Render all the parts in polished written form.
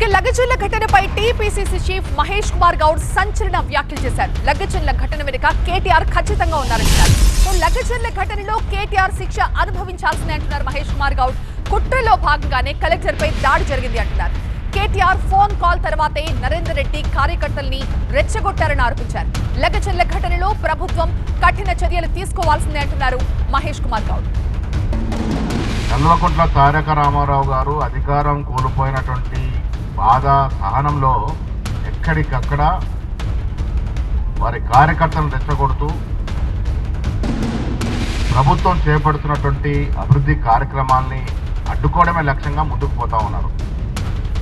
ఇక లగచర్ల ఘటనపై TPCC chief Mahesh Kumar Goud సంచలన వ్యాఖ్యలు చేశారు. లగచర్ల ఘటన వెనుక కేటీఆర్ ఖచ్చితంగా ఉన్నారంటున్నారు. లగచర్ల ఘటనలో కేటీఆర్ శిక్ష అనుభవించాల్సిందే అంటున్నారు మహేష్ కుమార్ గౌడ్. కుట్రలో భాగంగానే కలెక్టర్ పై దాడి జరిగింది అంటున్నారు. కేటీఆర్ ఫోన్ కాల్ తర్వాతే నరేందర్ రెడ్డి కార్యకర్తల్ని రెచ్చగొట్టారని ఆరోపించారు. లగచర్ల ఘటనలో ప్రభుత్వం కఠిన చర్యలు తీసుకోవాల్సిందే అంటున్నారు మహేష్ కుమార్ గౌడ్. కల్వకుంట్ల తారక రామారావు గారు అధికారం కోల్పోయినటువంటి బాధ సహనంలో ఎక్కడికక్కడ వారి కార్యకర్తలను రెచ్చగొడుతూ ప్రభుత్వం చేపడుతున్నటువంటి అభివృద్ధి కార్యక్రమాల్ని అడ్డుకోవడమే లక్ష్యంగా ముందుకు పోతా ఉన్నారు.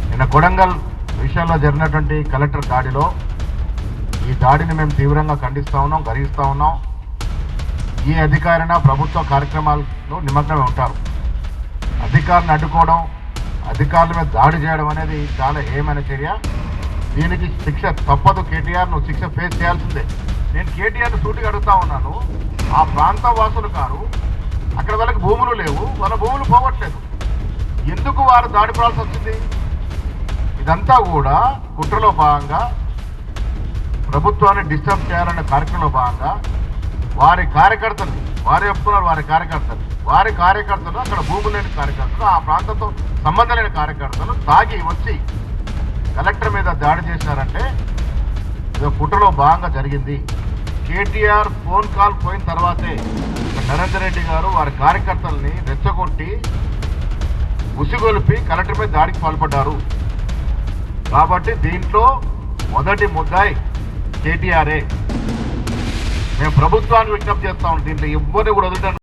నిన్న కొడంగల్ విషయంలో జరిగినటువంటి కలెక్టర్ దాడిలో ఈ దాడిని మేము తీవ్రంగా ఖండిస్తూ ఉన్నాం, గర్హిస్తూ ఉన్నాం. ఈ అధికారైన ప్రభుత్వ కార్యక్రమాల్లో నిమగ్నమై ఉంటారు. అధికారులను అడ్డుకోవడం, అధికారుల మీద దాడి చేయడం అనేది చాలా హేయమైన చర్య. దీనికి శిక్ష తప్పదు. కేటీఆర్ నువ్వు శిక్ష ఫేస్ చేయాల్సిందే. నేను కేటీఆర్ని సూటిగా అడుగుతా ఉన్నాను, ఆ ప్రాంత వాసులు కారు, అక్కడ వాళ్ళకి భూములు లేవు, వాళ్ళ భూములు పోవట్లేదు, ఎందుకు వారు దాడి పడాల్సి వచ్చింది? ఇదంతా కూడా కుట్రలో భాగంగా ప్రభుత్వాన్ని డిస్టర్బ్ చేయాలనే కార్యక్రమంలో భాగంగా వారి కార్యకర్తల్ని, వారు చెప్తున్నారు వారి కార్యకర్తలు అక్కడ భూములు లేని కార్యకర్తలు, ఆ ప్రాంతంతో సంబంధం లేని కార్యకర్తలు తాగి వచ్చి కలెక్టర్ మీద దాడి చేశారంటే ఇది కుట్రలో భాగంగా జరిగింది. కేటీఆర్ ఫోన్ కాల్ పోయిన తర్వాతే నరేందర్ రెడ్డి గారు వారి కార్యకర్తల్ని రెచ్చగొట్టి ఉసిగొలిపి కలెక్టర్ మీద దాడికి పాల్పడ్డారు. కాబట్టి దీంట్లో మొదటి ముద్దాయి కేటీఆరే. మేము ప్రభుత్వాన్ని విజ్ఞప్తి చేస్తాం, దీంట్లో ఎవ్వరిని కూడా వదిలిన